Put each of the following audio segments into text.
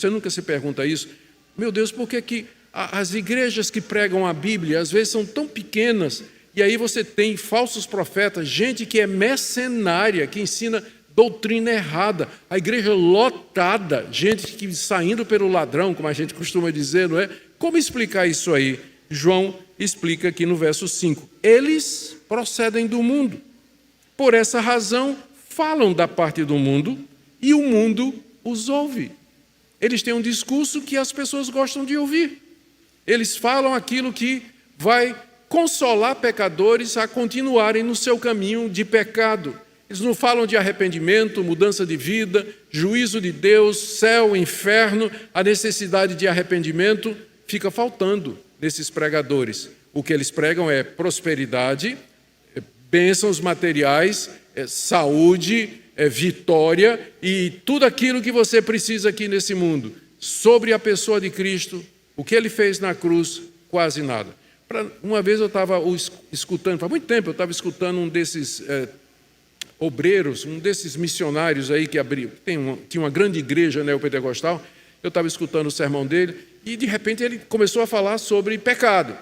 Você nunca se pergunta isso? Meu Deus, por que as igrejas que pregam a Bíblia às vezes são tão pequenas, e aí você tem falsos profetas, gente que é mercenária, que ensina doutrina errada, a igreja lotada, gente que saindo pelo ladrão, como a gente costuma dizer, não é? Como explicar isso aí? João explica aqui no verso 5. Eles procedem do mundo. Por essa razão, falam da parte do mundo e o mundo os ouve. Eles têm um discurso que as pessoas gostam de ouvir. Eles falam aquilo que vai consolar pecadores a continuarem no seu caminho de pecado. Eles não falam de arrependimento, mudança de vida, juízo de Deus, céu, inferno, a necessidade de arrependimento fica faltando nesses pregadores. O que eles pregam é prosperidade, bênçãos materiais, saúde, vitória e tudo aquilo que você precisa aqui nesse mundo. Sobre a pessoa de Cristo, o que ele fez na cruz, quase nada. Uma vez eu estava escutando, faz muito tempo eu estava escutando um desses obreiros, um desses missionários aí que abriu, tinha uma grande igreja neopentecostal, eu estava escutando o sermão dele e de repente ele começou a falar sobre pecado.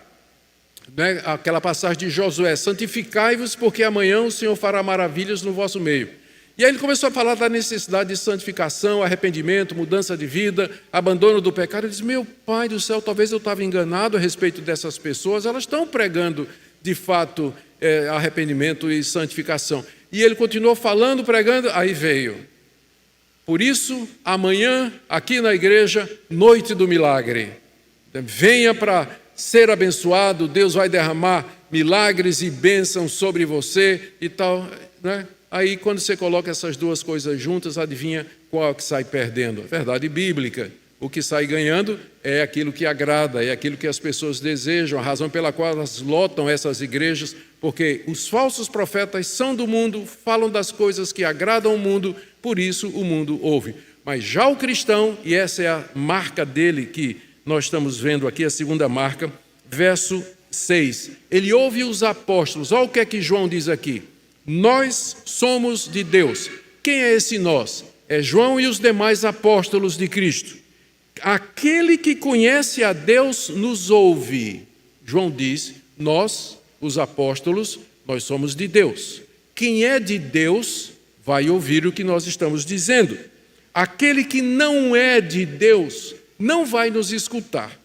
Né? Aquela passagem de Josué, santificai-vos porque amanhã o Senhor fará maravilhas no vosso meio. E aí ele começou a falar da necessidade de santificação, arrependimento, mudança de vida, abandono do pecado. Ele disse, meu Pai do céu, talvez eu estava enganado a respeito dessas pessoas, elas estão pregando de fato arrependimento e santificação. E ele continuou falando, pregando, aí veio. Por isso, amanhã, aqui na igreja, noite do milagre. Venha para ser abençoado, Deus vai derramar milagres e bênçãos sobre você e tal, né? Aí, quando você coloca essas duas coisas juntas, adivinha qual que sai perdendo? Verdade bíblica. O que sai ganhando é aquilo que agrada, é aquilo que as pessoas desejam, a razão pela qual elas lotam essas igrejas, porque os falsos profetas são do mundo, falam das coisas que agradam o mundo, por isso o mundo ouve. Mas já o cristão, e essa é a marca dele que nós estamos vendo aqui, a segunda marca, verso 6. Ele ouve os apóstolos, olha o que é que João diz aqui. Nós somos de Deus. Quem é esse nós? É João e os demais apóstolos de Cristo. Aquele que conhece a Deus nos ouve. João diz, nós, os apóstolos, nós somos de Deus. Quem é de Deus vai ouvir o que nós estamos dizendo. Aquele que não é de Deus não vai nos escutar.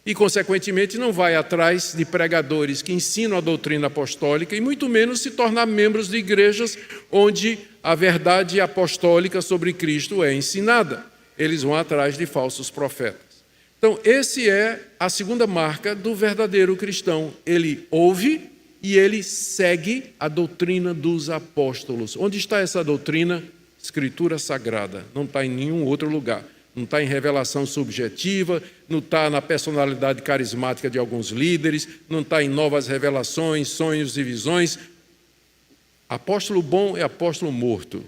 E, consequentemente, não vai atrás de pregadores que ensinam a doutrina apostólica e muito menos se tornar membros de igrejas onde a verdade apostólica sobre Cristo é ensinada. Eles vão atrás de falsos profetas. Então, esse é a segunda marca do verdadeiro cristão. Ele ouve e ele segue a doutrina dos apóstolos. Onde está essa doutrina? Escritura Sagrada. Não está em nenhum outro lugar. Não está em revelação subjetiva, não está na personalidade carismática de alguns líderes, não está em novas revelações, sonhos e visões. Apóstolo bom é apóstolo morto,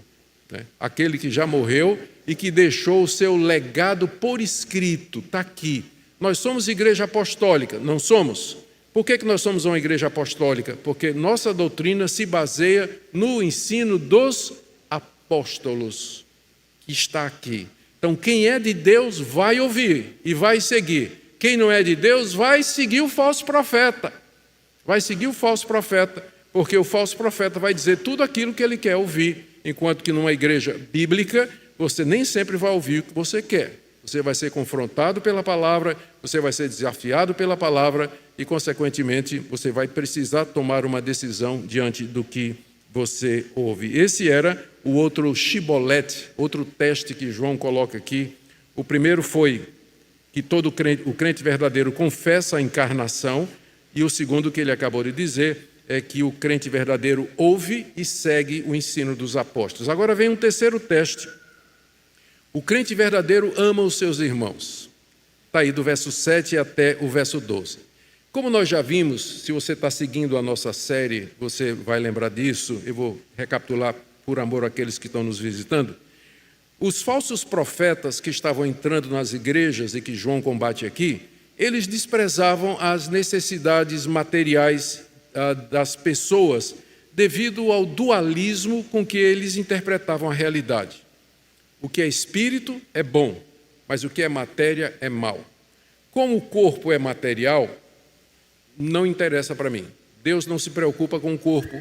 né? Aquele que já morreu e que deixou o seu legado por escrito, está aqui. Nós somos igreja apostólica, não somos? Por que nós somos uma igreja apostólica? Porque nossa doutrina se baseia no ensino dos apóstolos, que está aqui. Então, quem é de Deus vai ouvir e vai seguir. Quem não é de Deus vai seguir o falso profeta. Vai seguir o falso profeta, porque o falso profeta vai dizer tudo aquilo que ele quer ouvir, enquanto que numa igreja bíblica, você nem sempre vai ouvir o que você quer. Você vai ser confrontado pela palavra, você vai ser desafiado pela palavra e, consequentemente, você vai precisar tomar uma decisão diante do que você ouve. Esse era o outro shibolete, outro teste que João coloca aqui. O primeiro foi que todo o crente verdadeiro confessa a encarnação, e o segundo que ele acabou de dizer é que o crente verdadeiro ouve e segue o ensino dos apóstolos. Agora vem um terceiro teste. O crente verdadeiro ama os seus irmãos. Está aí do verso 7 até o verso 12. Como nós já vimos, se você está seguindo a nossa série, você vai lembrar disso, eu vou recapitular por amor àqueles que estão nos visitando. Os falsos profetas que estavam entrando nas igrejas e que João combate aqui, eles desprezavam as necessidades materiais das pessoas devido ao dualismo com que eles interpretavam a realidade. O que é espírito é bom, mas o que é matéria é mal. Como o corpo é material, não interessa para mim. Deus não se preocupa com o corpo,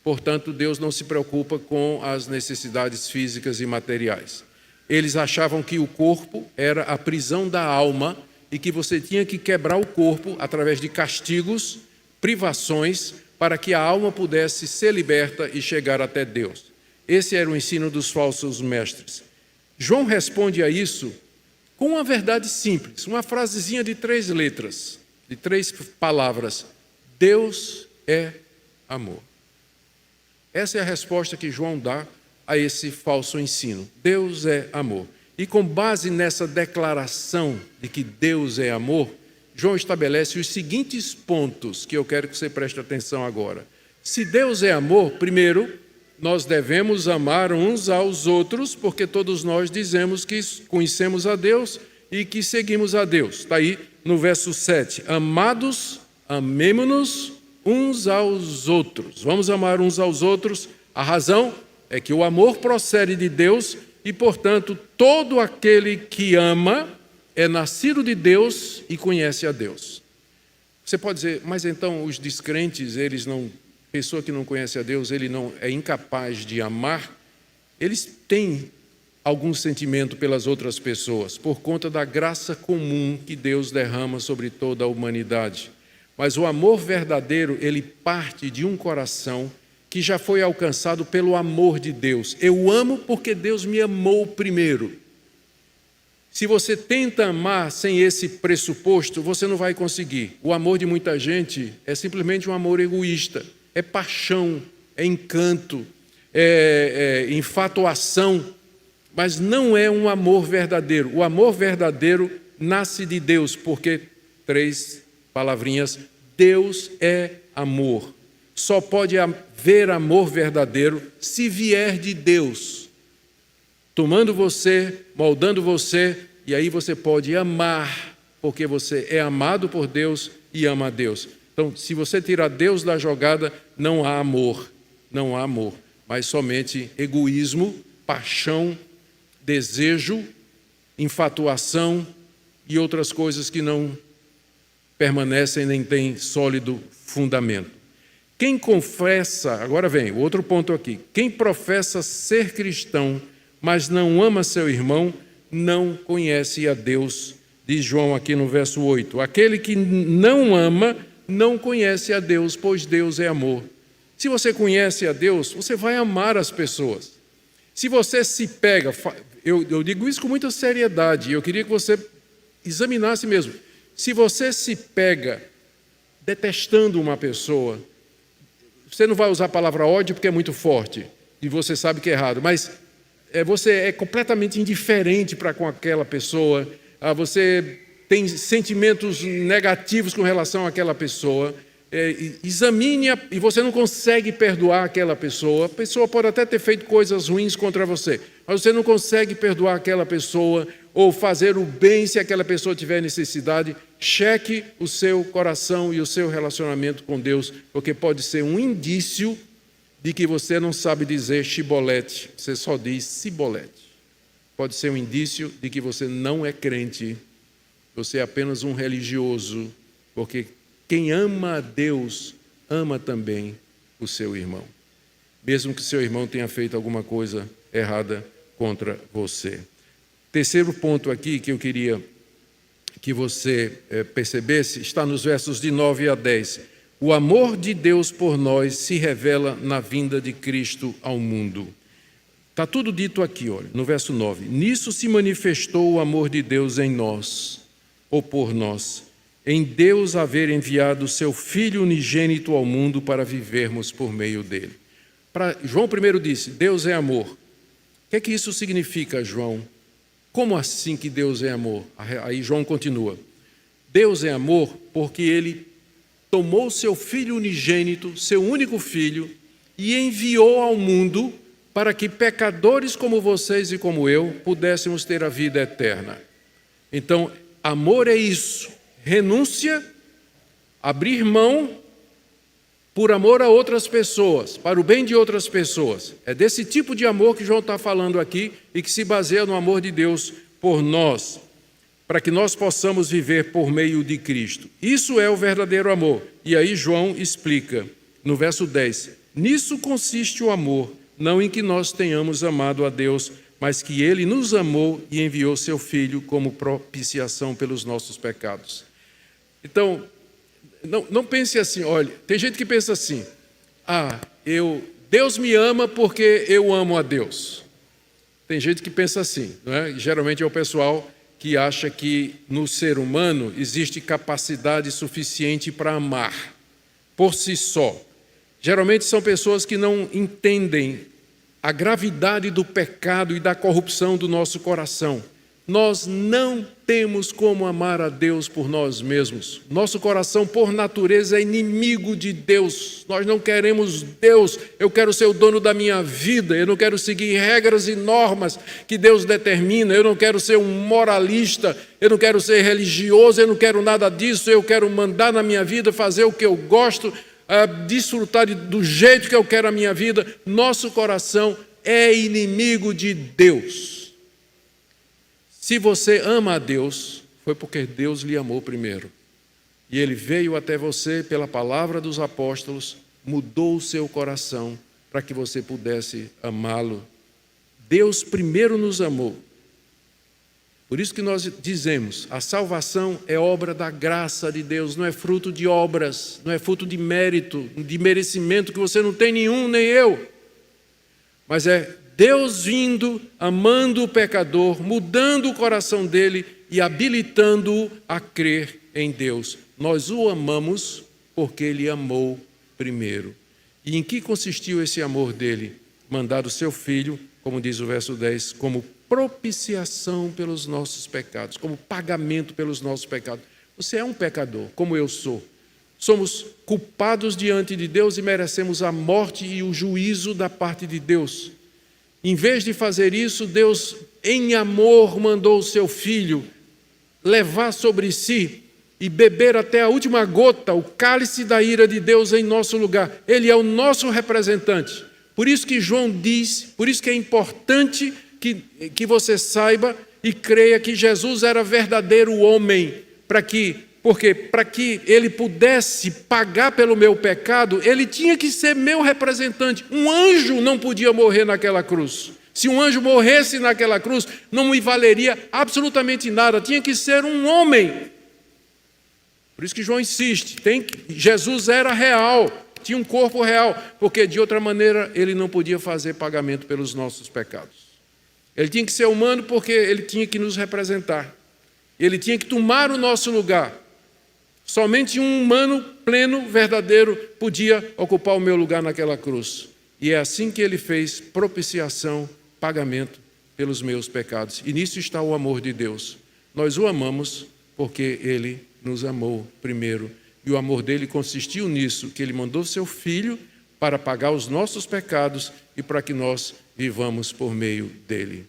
portanto, Deus não se preocupa com as necessidades físicas e materiais. Eles achavam que o corpo era a prisão da alma e que você tinha que quebrar o corpo através de castigos, privações, para que a alma pudesse ser liberta e chegar até Deus. Esse era o ensino dos falsos mestres. João responde a isso com uma verdade simples, uma frasezinha de 3 letras, de 3 palavras. Deus é amor. Essa é a resposta que João dá a esse falso ensino. Deus é amor. E com base nessa declaração de que Deus é amor, João estabelece os seguintes pontos que eu quero que você preste atenção agora. Se Deus é amor, primeiro, nós devemos amar uns aos outros, porque todos nós dizemos que conhecemos a Deus e que seguimos a Deus. Está aí no verso 7. Amados, amemo-nos uns aos outros. Vamos amar uns aos outros. A razão é que o amor procede de Deus e, portanto, todo aquele que ama é nascido de Deus e conhece a Deus. Você pode dizer, mas então os descrentes, pessoa que não conhece a Deus, ele não é incapaz de amar? Eles têm algum sentimento pelas outras pessoas, por conta da graça comum que Deus derrama sobre toda a humanidade. Mas o amor verdadeiro, ele parte de um coração que já foi alcançado pelo amor de Deus. Eu amo porque Deus me amou primeiro. Se você tenta amar sem esse pressuposto, você não vai conseguir. O amor de muita gente é simplesmente um amor egoísta. É paixão, é encanto, é infatuação, mas não é um amor verdadeiro. O amor verdadeiro nasce de Deus, porque 3 palavrinhas, Deus é amor. Só pode haver amor verdadeiro se vier de Deus, tomando você, moldando você, e aí você pode amar, porque você é amado por Deus e ama a Deus. Então, se você tirar Deus da jogada, não há amor, mas somente egoísmo, paixão, desejo, infatuação e outras coisas que não permanecem nem têm sólido fundamento. Quem confessa, agora vem o outro ponto aqui, quem professa ser cristão, mas não ama seu irmão, não conhece a Deus, diz João aqui no verso 8. Aquele que não ama, não conhece a Deus, pois Deus é amor. Se você conhece a Deus, você vai amar as pessoas. Se você se pega, eu digo isso com muita seriedade, eu queria que você examinasse mesmo. Se você se pega detestando uma pessoa, você não vai usar a palavra ódio porque é muito forte e você sabe que é errado, mas você é completamente indiferente para com aquela pessoa, você tem sentimentos negativos com relação àquela pessoa, examine-a e você não consegue perdoar aquela pessoa. A pessoa pode até ter feito coisas ruins contra você, mas você não consegue perdoar aquela pessoa ou fazer o bem se aquela pessoa tiver necessidade. Cheque o seu coração e o seu relacionamento com Deus, porque pode ser um indício de que você não sabe dizer chibolete, você só diz cibolete. Pode ser um indício de que você não é crente, você é apenas um religioso, porque quem ama a Deus, ama também o seu irmão, mesmo que seu irmão tenha feito alguma coisa errada contra você. Terceiro ponto aqui que eu queria que você percebesse, está nos versos de 9 a 10. O amor de Deus por nós se revela na vinda de Cristo ao mundo. Está tudo dito aqui, olha, no verso 9. Nisso se manifestou o amor de Deus em nós, ou por nós, em Deus haver enviado o seu Filho unigênito ao mundo para vivermos por meio dele. João primeiro disse, Deus é amor. O que é que isso significa, João? Como assim que Deus é amor? Aí João continua. Deus é amor porque ele tomou seu Filho unigênito, seu único Filho, e enviou ao mundo para que pecadores como vocês e como eu pudéssemos ter a vida eterna. Então, amor é isso. Renúncia, abrir mão por amor a outras pessoas, para o bem de outras pessoas. É desse tipo de amor que João está falando aqui e que se baseia no amor de Deus por nós. para que nós possamos viver por meio de Cristo. Isso é o verdadeiro amor. E aí João explica, no verso 10, nisso consiste o amor, não em que nós tenhamos amado a Deus, mas que Ele nos amou e enviou Seu Filho como propiciação pelos nossos pecados. Então, não pense assim, olha, tem gente que pensa assim, Deus me ama porque eu amo a Deus. Tem gente que pensa assim, não é? Geralmente é o pessoal que acha que no ser humano existe capacidade suficiente para amar, por si só. Geralmente são pessoas que não entendem a gravidade do pecado e da corrupção do nosso coração. Nós não temos como amar a Deus por nós mesmos. Nosso coração, por natureza, é inimigo de Deus. Nós não queremos Deus. Eu quero ser o dono da minha vida. Eu não quero seguir regras e normas que Deus determina. Eu não quero ser um moralista. Eu não quero ser religioso. Eu não quero nada disso. Eu quero mandar na minha vida, fazer o que eu gosto, desfrutar do jeito que eu quero a minha vida. Nosso coração é inimigo de Deus. Se você ama a Deus, foi porque Deus lhe amou primeiro. E Ele veio até você pela palavra dos apóstolos, mudou o seu coração para que você pudesse amá-lo. Deus primeiro nos amou. Por isso que nós dizemos, a salvação é obra da graça de Deus, não é fruto de obras, não é fruto de mérito, de merecimento, que você não tem nenhum, nem eu. Mas é Deus vindo, amando o pecador, mudando o coração dele e habilitando-o a crer em Deus. Nós o amamos porque ele amou primeiro. E em que consistiu esse amor dele? Mandar o seu filho, como diz o verso 10, como propiciação pelos nossos pecados, como pagamento pelos nossos pecados. Você é um pecador, como eu sou. Somos culpados diante de Deus e merecemos a morte e o juízo da parte de Deus. Em vez de fazer isso, Deus, em amor, mandou o seu Filho levar sobre si e beber até a última gota o cálice da ira de Deus em nosso lugar. Ele é o nosso representante. Por isso que João diz, por isso que é importante que você saiba e creia que Jesus era verdadeiro homem, porque para que ele pudesse pagar pelo meu pecado, ele tinha que ser meu representante. Um anjo não podia morrer naquela cruz. Se um anjo morresse naquela cruz, não me valeria absolutamente nada. Tinha que ser um homem. Por isso que João insiste. Jesus era real, tinha um corpo real, porque de outra maneira ele não podia fazer pagamento pelos nossos pecados. Ele tinha que ser humano porque ele tinha que nos representar. Ele tinha que tomar o nosso lugar. Somente um humano pleno, verdadeiro, podia ocupar o meu lugar naquela cruz. E é assim que ele fez propiciação, pagamento pelos meus pecados. E nisso está o amor de Deus. Nós o amamos porque ele nos amou primeiro. E o amor dele consistiu nisso, que ele mandou seu Filho para pagar os nossos pecados e para que nós vivamos por meio dele.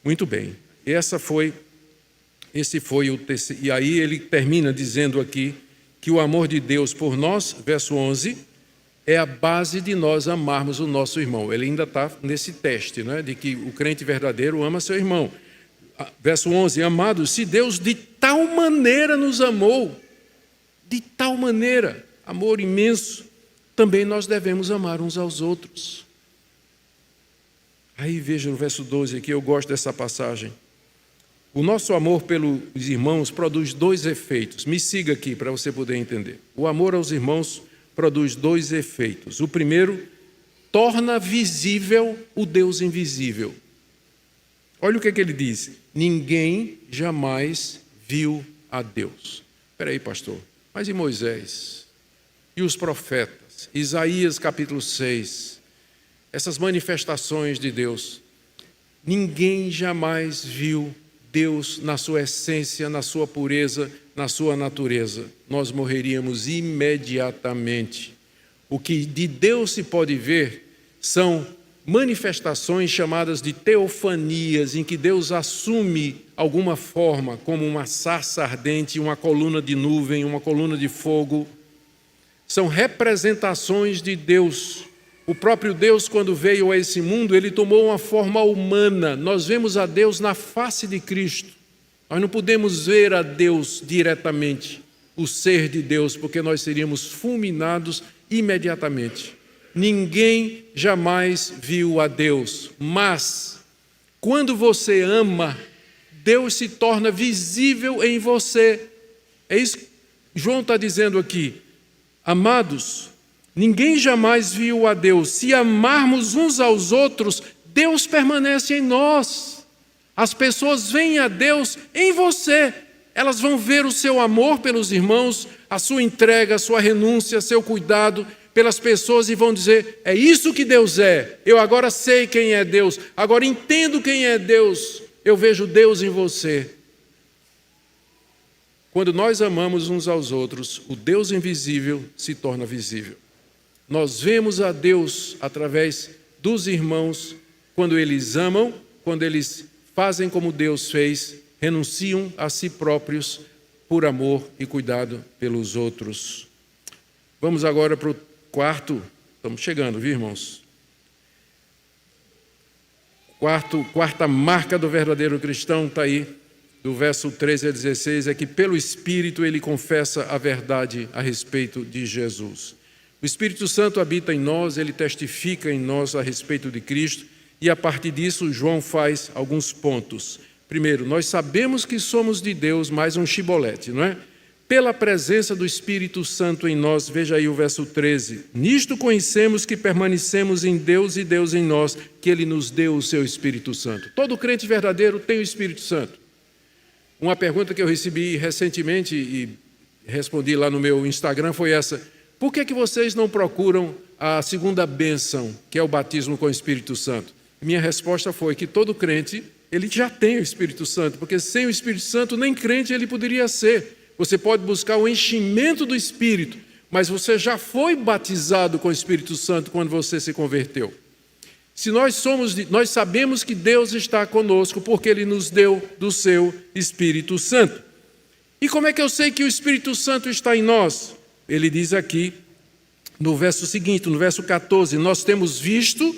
Muito bem. Esse foi o terceiro. E aí ele termina dizendo aqui que o amor de Deus por nós, verso 11, é a base de nós amarmos o nosso irmão. Ele ainda está nesse teste, né, de que o crente verdadeiro ama seu irmão. Verso 11, amados, se Deus de tal maneira nos amou, de tal maneira, amor imenso, também nós devemos amar uns aos outros. Aí veja no verso 12 aqui, eu gosto dessa passagem. O nosso amor pelos irmãos produz dois efeitos. Me siga aqui para você poder entender. O amor aos irmãos produz dois efeitos. O primeiro, torna visível o Deus invisível. Olha o que ele diz. Ninguém jamais viu a Deus. Espera aí, pastor. Mas e Moisés? E os profetas? Isaías capítulo 6. Essas manifestações de Deus. Ninguém jamais viu Deus na sua essência, na sua pureza, na sua natureza. Nós morreríamos imediatamente. O que de Deus se pode ver são manifestações chamadas de teofanias, em que Deus assume alguma forma, como uma sarça ardente, uma coluna de nuvem, uma coluna de fogo. São representações de Deus. O próprio Deus, quando veio a esse mundo, ele tomou uma forma humana. Nós vemos a Deus na face de Cristo. Nós não podemos ver a Deus diretamente, o ser de Deus, porque nós seríamos fulminados imediatamente. Ninguém jamais viu a Deus, mas quando você ama, Deus se torna visível em você. É isso que João está dizendo aqui. Amados, ninguém jamais viu a Deus. Se amarmos uns aos outros, Deus permanece em nós. As pessoas veem a Deus em você. Elas vão ver o seu amor pelos irmãos, a sua entrega, a sua renúncia, seu cuidado pelas pessoas e vão dizer, é isso que Deus é. Eu agora sei quem é Deus, agora entendo quem é Deus. Eu vejo Deus em você. Quando nós amamos uns aos outros, o Deus invisível se torna visível. Nós vemos a Deus através dos irmãos quando eles amam, quando eles fazem como Deus fez, renunciam a si próprios por amor e cuidado pelos outros. Vamos agora para o quarto, estamos chegando, viu, irmãos? Quarta marca do verdadeiro cristão está aí, do verso 13 a 16, é que pelo Espírito ele confessa a verdade a respeito de Jesus. O Espírito Santo habita em nós, ele testifica em nós a respeito de Cristo, e a partir disso João faz alguns pontos. Primeiro, nós sabemos que somos de Deus, mais um chibolete, não é? Pela presença do Espírito Santo em nós, veja aí o verso 13. Nisto conhecemos que permanecemos em Deus e Deus em nós, que Ele nos deu o seu Espírito Santo. Todo crente verdadeiro tem o Espírito Santo. Uma pergunta que eu recebi recentemente e respondi lá no meu Instagram foi essa: por que vocês não procuram a segunda bênção, que é o batismo com o Espírito Santo? Minha resposta foi que todo crente, ele já tem o Espírito Santo, porque sem o Espírito Santo nem crente ele poderia ser. Você pode buscar o enchimento do Espírito, mas você já foi batizado com o Espírito Santo quando você se converteu. Se nós sabemos que Deus está conosco porque Ele nos deu do seu Espírito Santo. E como é que eu sei que o Espírito Santo está em nós? Ele diz aqui no verso seguinte, no verso 14, nós temos visto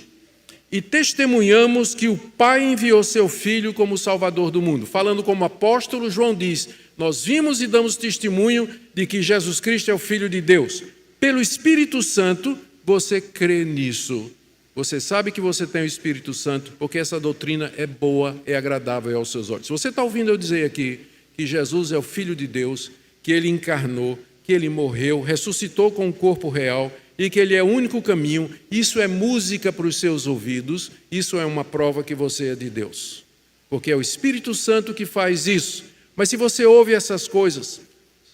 e testemunhamos que o Pai enviou seu Filho como Salvador do mundo. Falando como apóstolo, João diz, nós vimos e damos testemunho de que Jesus Cristo é o Filho de Deus. Pelo Espírito Santo, você crê nisso. Você sabe que você tem o Espírito Santo, porque essa doutrina é boa, é agradável aos seus olhos. Se você está ouvindo eu dizer aqui que Jesus é o Filho de Deus, que Ele encarnou, que Ele morreu, ressuscitou com um corpo real e que Ele é o único caminho, isso é música para os seus ouvidos, isso é uma prova que você é de Deus. Porque é o Espírito Santo que faz isso. Mas se você ouve essas coisas,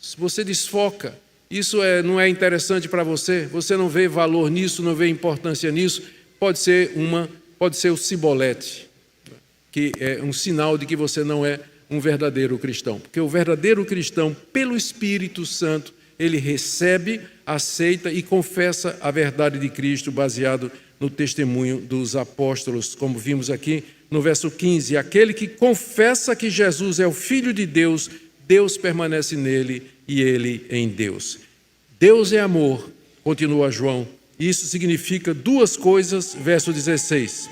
se você desfoca, isso não é interessante para você, você não vê valor nisso, não vê importância nisso, pode ser o cibolete, que é um sinal de que você não é um verdadeiro cristão. Porque o verdadeiro cristão, pelo Espírito Santo, ele recebe, aceita e confessa a verdade de Cristo baseado no testemunho dos apóstolos, como vimos aqui no verso 15. Aquele que confessa que Jesus é o Filho de Deus, Deus permanece nele e ele em Deus. Deus é amor, continua João. Isso significa duas coisas, verso 16.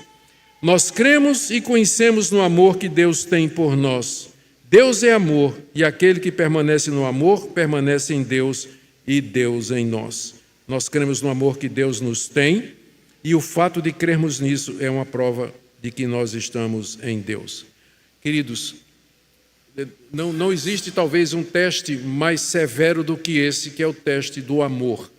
Nós cremos e conhecemos no amor que Deus tem por nós. Deus é amor, e aquele que permanece no amor, permanece em Deus e Deus em nós. Nós cremos no amor que Deus nos tem, e o fato de crermos nisso é uma prova de que nós estamos em Deus. Queridos, não existe talvez um teste mais severo do que esse, que é o teste do amor.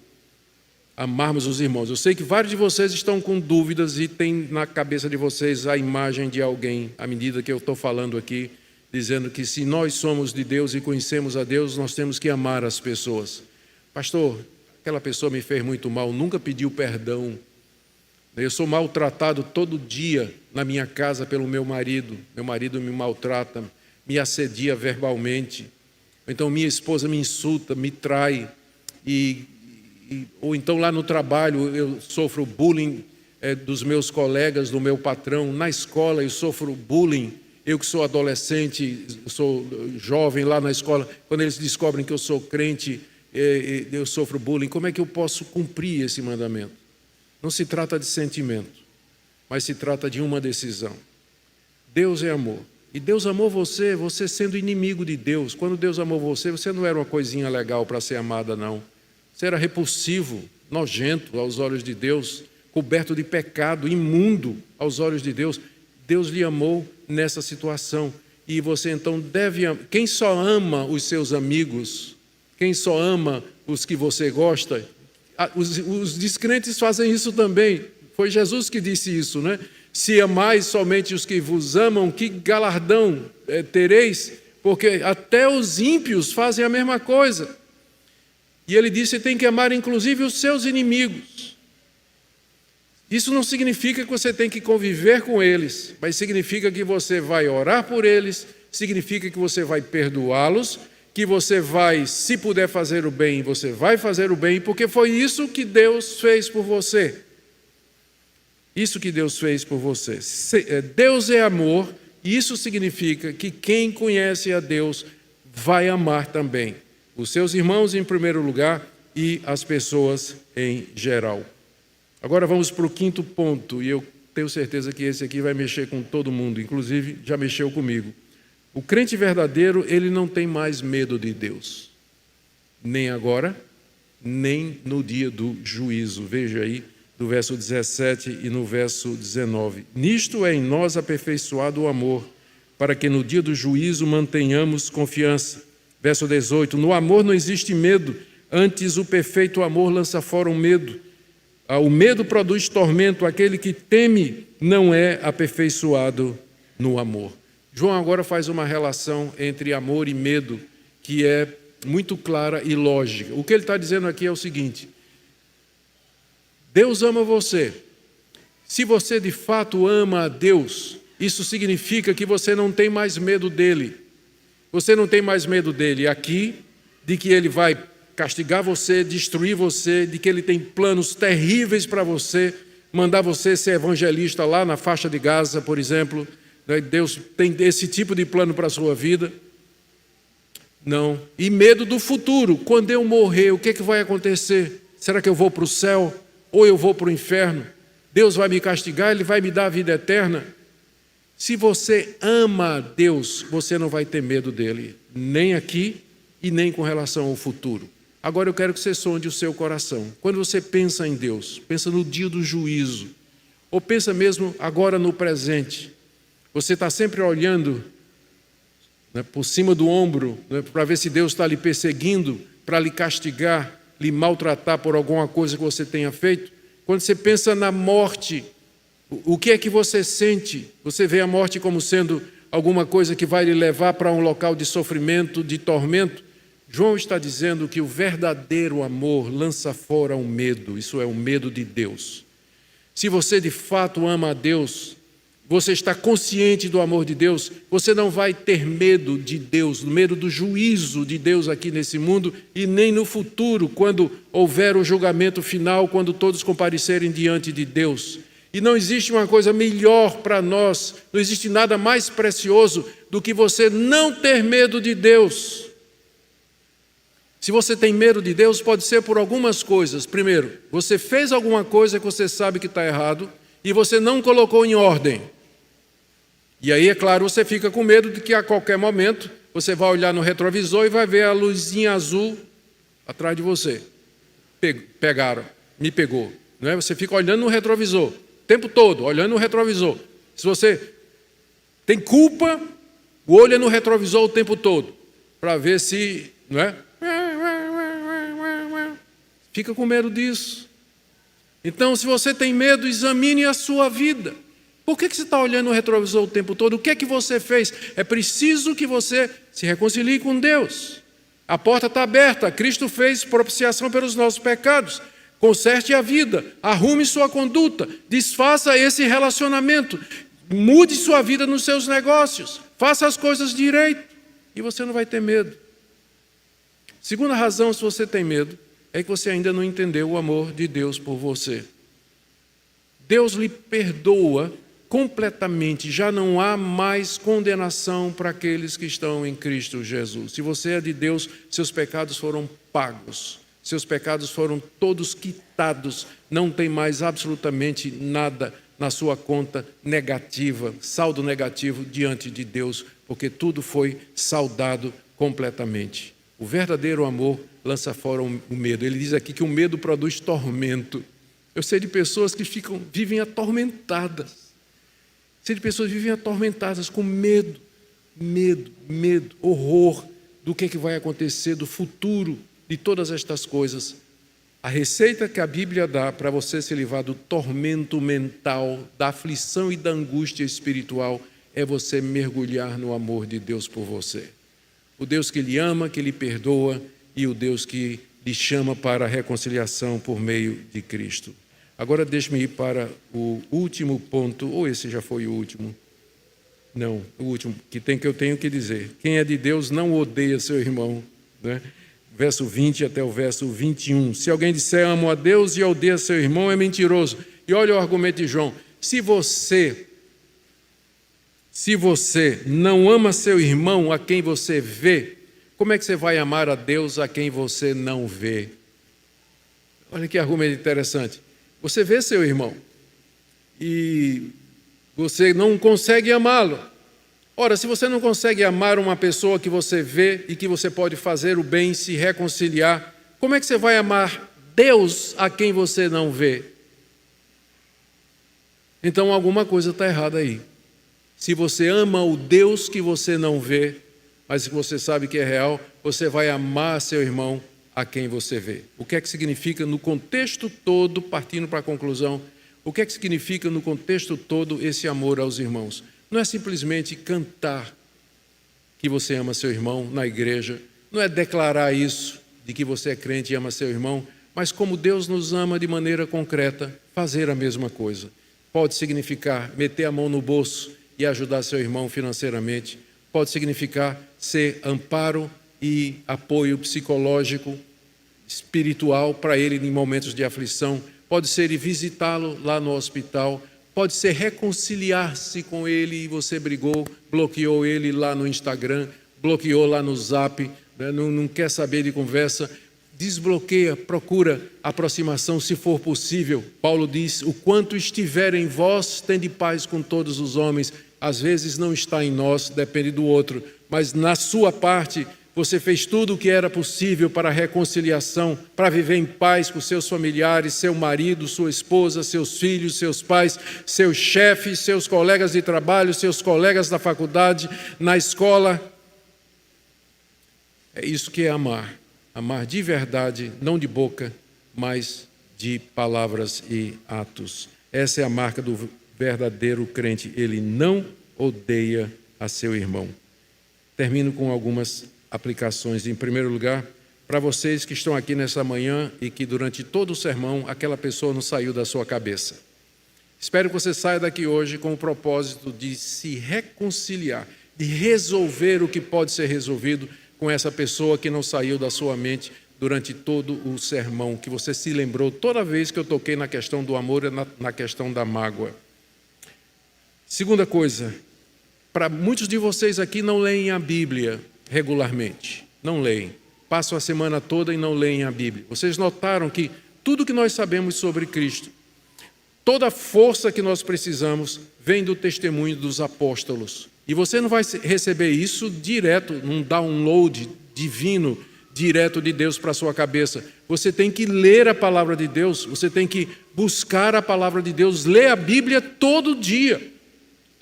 Amarmos os irmãos. Eu sei que vários de vocês estão com dúvidas e tem na cabeça de vocês a imagem de alguém, à medida que eu estou falando aqui, dizendo que se nós somos de Deus e conhecemos a Deus, nós temos que amar as pessoas. Pastor, aquela pessoa me fez muito mal, nunca pediu perdão. Eu sou maltratado todo dia na minha casa pelo meu marido me maltrata, me assedia verbalmente. Então minha esposa me insulta, me trai, ou então lá no trabalho eu sofro bullying dos meus colegas, do meu patrão. Na escola eu sofro bullying. Eu que sou adolescente, sou jovem lá na escola, quando eles descobrem que eu sou crente, eu sofro bullying. Como é que eu posso cumprir esse mandamento? Não se trata de sentimento, mas se trata de uma decisão. Deus é amor. E Deus amou você, você sendo inimigo de Deus. Quando Deus amou você, você não era uma coisinha legal para ser amada, não. Você era repulsivo, nojento aos olhos de Deus, coberto de pecado, imundo aos olhos de Deus. Deus lhe amou nessa situação. E você então deve amar. Quem só ama os seus amigos, quem só ama os que você gosta, os descrentes fazem isso também. Foi Jesus que disse isso, né? Se amais somente os que vos amam, que galardão tereis? Porque até os ímpios fazem a mesma coisa. E ele disse que tem que amar inclusive os seus inimigos. Isso não significa que você tem que conviver com eles, mas significa que você vai orar por eles, significa que você vai perdoá-los, que você vai, se puder fazer o bem, você vai fazer o bem, porque foi isso que Deus fez por você. Isso que Deus fez por você. Deus é amor, e isso significa que quem conhece a Deus vai amar também os seus irmãos em primeiro lugar e as pessoas em geral. Agora vamos para o quinto ponto, e eu tenho certeza que esse aqui vai mexer com todo mundo, inclusive já mexeu comigo. O crente verdadeiro, ele não tem mais medo de Deus, nem agora, nem no dia do juízo. Veja aí, do verso 17 e no verso 19. Nisto é em nós aperfeiçoado o amor, para que no dia do juízo mantenhamos confiança. Verso 18. No amor não existe medo, antes o perfeito amor lança fora o medo. O medo produz tormento, aquele que teme não é aperfeiçoado no amor. João agora faz uma relação entre amor e medo, que é muito clara e lógica. O que ele está dizendo aqui é o seguinte: Deus ama você. Se você de fato ama a Deus, isso significa que você não tem mais medo dele. Você não tem mais medo dele aqui, de que ele vai castigar você, destruir você, de que ele tem planos terríveis para você, mandar você ser evangelista lá na faixa de Gaza, por exemplo. Deus tem esse tipo de plano para a sua vida. Não. E medo do futuro. Quando eu morrer, o que é que vai acontecer? Será que eu vou para o céu? Ou eu vou para o inferno? Deus vai me castigar, Ele vai me dar a vida eterna? Se você ama a Deus, você não vai ter medo dele, nem aqui e nem com relação ao futuro. Agora eu quero que você sonde o seu coração. Quando você pensa em Deus, pensa no dia do juízo, ou pensa mesmo agora no presente, você está sempre olhando, né, por cima do ombro, né, para ver se Deus está lhe perseguindo, para lhe castigar, lhe maltratar por alguma coisa que você tenha feito. Quando você pensa na morte, o que é que você sente? Você vê a morte como sendo alguma coisa que vai lhe levar para um local de sofrimento, de tormento? João está dizendo que o verdadeiro amor lança fora o medo, isso é, o medo de Deus. Se você de fato ama a Deus, você está consciente do amor de Deus, você não vai ter medo de Deus, medo do juízo de Deus aqui nesse mundo e nem no futuro, quando houver o julgamento final, quando todos comparecerem diante de Deus. E não existe uma coisa melhor para nós, não existe nada mais precioso do que você não ter medo de Deus. Se você tem medo de Deus, pode ser por algumas coisas. Primeiro, você fez alguma coisa que você sabe que está errado e você não colocou em ordem. E aí, é claro, você fica com medo de que a qualquer momento você vai olhar no retrovisor e vai ver a luzinha azul atrás de você. Me pegou. Não é? Você fica olhando no retrovisor, o tempo todo, olhando no retrovisor. Se você tem culpa, o olho é no retrovisor o tempo todo, para ver se... não é? Fica com medo disso. Então, se você tem medo, examine a sua vida. Por que você está olhando no retrovisor o tempo todo? O que é que você fez? É preciso que você se reconcilie com Deus. A porta está aberta. Cristo fez propiciação pelos nossos pecados. Conserte a vida. Arrume sua conduta. Desfaça esse relacionamento. Mude sua vida nos seus negócios. Faça as coisas direito. E você não vai ter medo. Segunda razão, se você tem medo, é que você ainda não entendeu o amor de Deus por você. Deus lhe perdoa completamente, já não há mais condenação para aqueles que estão em Cristo Jesus. Se você é de Deus, seus pecados foram pagos, seus pecados foram todos quitados, não tem mais absolutamente nada na sua conta negativa, saldo negativo diante de Deus, porque tudo foi saldado completamente. O verdadeiro amor lança fora o medo. Ele diz aqui que o medo produz tormento. Eu sei de pessoas que vivem atormentadas. Sei de pessoas que vivem atormentadas com medo, horror do que vai acontecer, do futuro, de todas estas coisas. A receita que a Bíblia dá para você se livrar do tormento mental, da aflição e da angústia espiritual, é você mergulhar no amor de Deus por você. O Deus que lhe ama, que lhe perdoa, e o Deus que lhe chama para a reconciliação por meio de Cristo. Agora deixe-me ir para o último ponto, ou esse já foi o último? Não, o último que eu tenho que dizer. Quem é de Deus não odeia seu irmão, né? Verso 20 até o verso 21. Se alguém disser amo a Deus e odeia seu irmão, é mentiroso. E olha o argumento de João. Se você não ama seu irmão a quem você vê, como é que você vai amar a Deus a quem você não vê? Olha que argumento interessante. Você vê seu irmão e você não consegue amá-lo. Ora, se você não consegue amar uma pessoa que você vê e que você pode fazer o bem, se reconciliar, como é que você vai amar Deus a quem você não vê? Então alguma coisa está errada aí. Se você ama o Deus que você não vê, mas que você sabe que é real, você vai amar seu irmão a quem você vê. O que é que significa no contexto todo, partindo para a conclusão, o que é que significa no contexto todo esse amor aos irmãos? Não é simplesmente cantar que você ama seu irmão na igreja, não é declarar isso, de que você é crente e ama seu irmão, mas como Deus nos ama de maneira concreta, fazer a mesma coisa. Pode significar meter a mão no bolso e ajudar seu irmão financeiramente, pode significar ser amparo e apoio psicológico, espiritual para ele em momentos de aflição, pode ser ir visitá-lo lá no hospital, pode ser reconciliar-se com ele e você brigou, bloqueou ele lá no Instagram, bloqueou lá no Zap, né? não quer saber de conversa, desbloqueia, procura aproximação se for possível. Paulo diz, o quanto estiver em vós, tende paz com todos os homens. Às vezes não está em nós, depende do outro, mas na sua parte, você fez tudo o que era possível para a reconciliação, para viver em paz com seus familiares, seu marido, sua esposa, seus filhos, seus pais, seus chefes, seus colegas de trabalho, seus colegas da faculdade, na escola. É isso que é amar. Amar de verdade, não de boca, mas de palavras e atos. Essa é a marca do verdadeiro crente. Ele não odeia a seu irmão. Termino com algumas aplicações. Em primeiro lugar, para vocês que estão aqui nessa manhã e que durante todo o sermão aquela pessoa não saiu da sua cabeça. Espero que você saia daqui hoje com o propósito de se reconciliar, de resolver o que pode ser resolvido com essa pessoa que não saiu da sua mente durante todo o sermão, que você se lembrou toda vez que eu toquei na questão do amor e na questão da mágoa. Segunda coisa, para muitos de vocês aqui não leem a Bíblia regularmente, não leem, passam a semana toda e não leem a Bíblia. Vocês notaram que tudo que nós sabemos sobre Cristo, toda a força que nós precisamos, vem do testemunho dos apóstolos. E você não vai receber isso direto, num download divino, direto de Deus para a sua cabeça. Você tem que ler a palavra de Deus, você tem que buscar a palavra de Deus, ler a Bíblia todo dia.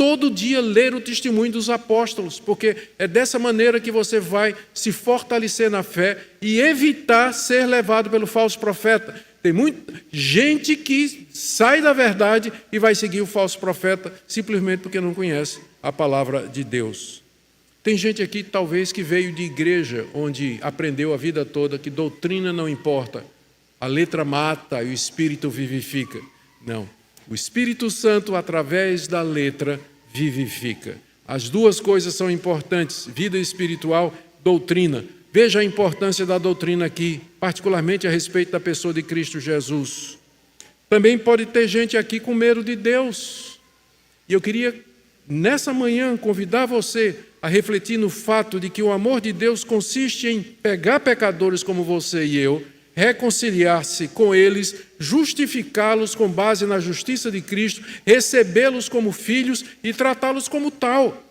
Todo dia ler o testemunho dos apóstolos, porque é dessa maneira que você vai se fortalecer na fé e evitar ser levado pelo falso profeta. Tem muita gente que sai da verdade e vai seguir o falso profeta simplesmente porque não conhece a palavra de Deus. Tem gente aqui talvez que veio de igreja onde aprendeu a vida toda que doutrina não importa, a letra mata e o Espírito vivifica. Não, o Espírito Santo através da letra vivifica. As duas coisas são importantes, vida espiritual, doutrina. Veja a importância da doutrina aqui, particularmente a respeito da pessoa de Cristo Jesus. Também pode ter gente aqui com medo de Deus. E eu queria, nessa manhã, convidar você a refletir no fato de que o amor de Deus consiste em pegar pecadores como você e eu, reconciliar-se com eles, justificá-los com base na justiça de Cristo, recebê-los como filhos e tratá-los como tal.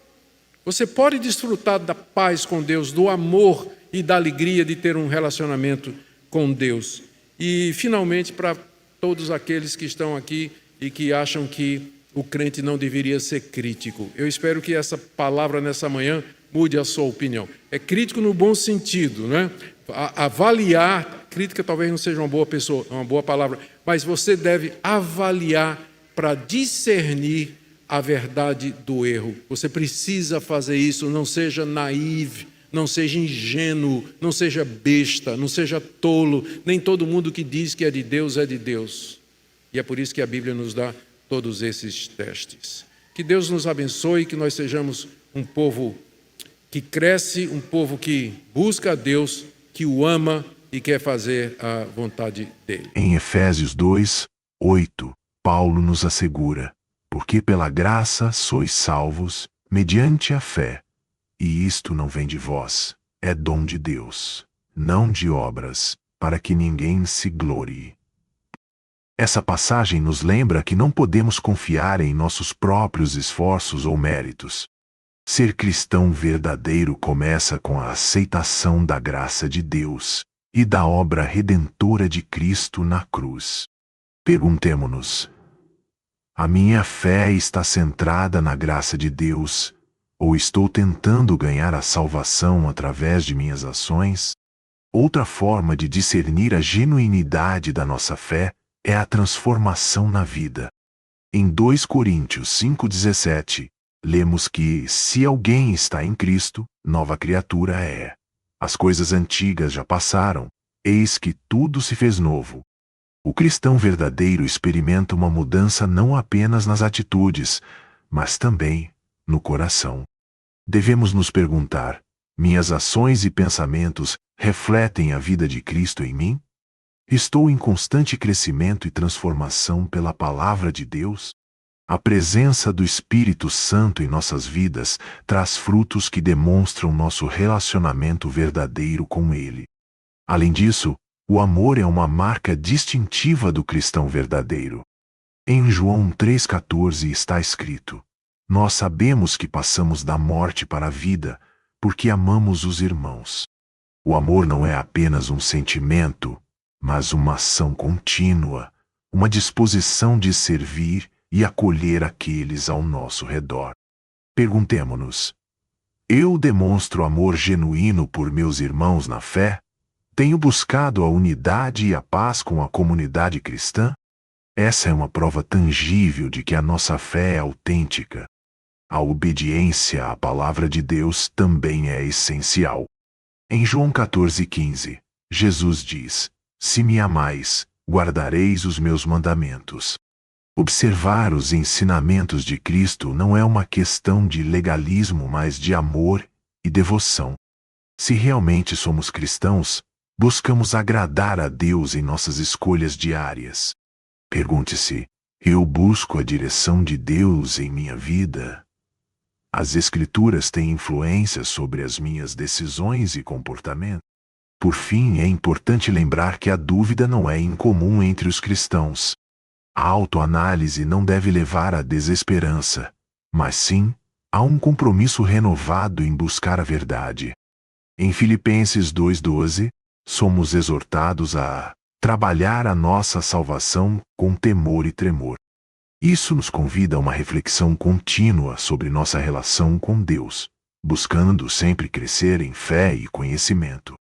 Você pode desfrutar da paz com Deus, do amor e da alegria de ter um relacionamento com Deus. E, finalmente, para todos aqueles que estão aqui e que acham que o crente não deveria ser crítico, eu espero que essa palavra nessa manhã mude a sua opinião. É crítico no bom sentido, né? Avaliar, crítica talvez não seja uma boa palavra, mas você deve avaliar para discernir a verdade do erro. Você precisa fazer isso, não seja naïve, não seja ingênuo, não seja besta, não seja tolo. Nem todo mundo que diz que é de Deus é de Deus. E é por isso que a Bíblia nos dá todos esses testes. Que Deus nos abençoe, que nós sejamos um povo que cresce, um povo que busca a Deus, que o ama e quer fazer a vontade dele. Em Efésios 2:8, Paulo nos assegura: porque pela graça sois salvos, mediante a fé. E isto não vem de vós, é dom de Deus, não de obras, para que ninguém se glorie. Essa passagem nos lembra que não podemos confiar em nossos próprios esforços ou méritos. Ser cristão verdadeiro começa com a aceitação da graça de Deus e da obra redentora de Cristo na cruz. Perguntemo-nos: a minha fé está centrada na graça de Deus, ou estou tentando ganhar a salvação através de minhas ações? Outra forma de discernir a genuinidade da nossa fé é a transformação na vida. Em 2 Coríntios 5:17, lemos que, se alguém está em Cristo, nova criatura é. As coisas antigas já passaram, eis que tudo se fez novo. O cristão verdadeiro experimenta uma mudança não apenas nas atitudes, mas também no coração. Devemos nos perguntar: minhas ações e pensamentos refletem a vida de Cristo em mim? Estou em constante crescimento e transformação pela palavra de Deus? A presença do Espírito Santo em nossas vidas traz frutos que demonstram nosso relacionamento verdadeiro com Ele. Além disso, o amor é uma marca distintiva do cristão verdadeiro. Em João 3,14 está escrito: nós sabemos que passamos da morte para a vida, porque amamos os irmãos. O amor não é apenas um sentimento, mas uma ação contínua, uma disposição de servir e acolher aqueles ao nosso redor. Perguntemo-nos: eu demonstro amor genuíno por meus irmãos na fé? Tenho buscado a unidade e a paz com a comunidade cristã? Essa é uma prova tangível de que a nossa fé é autêntica. A obediência à palavra de Deus também é essencial. Em João 14,15, Jesus diz: se me amais, guardareis os meus mandamentos. Observar os ensinamentos de Cristo não é uma questão de legalismo, mas de amor e devoção. Se realmente somos cristãos, buscamos agradar a Deus em nossas escolhas diárias. Pergunte-se: eu busco a direção de Deus em minha vida? As Escrituras têm influência sobre as minhas decisões e comportamento? Por fim, é importante lembrar que a dúvida não é incomum entre os cristãos. A autoanálise não deve levar à desesperança, mas sim a um compromisso renovado em buscar a verdade. Em Filipenses 2,12, somos exortados a trabalhar a nossa salvação com temor e tremor. Isso nos convida a uma reflexão contínua sobre nossa relação com Deus, buscando sempre crescer em fé e conhecimento.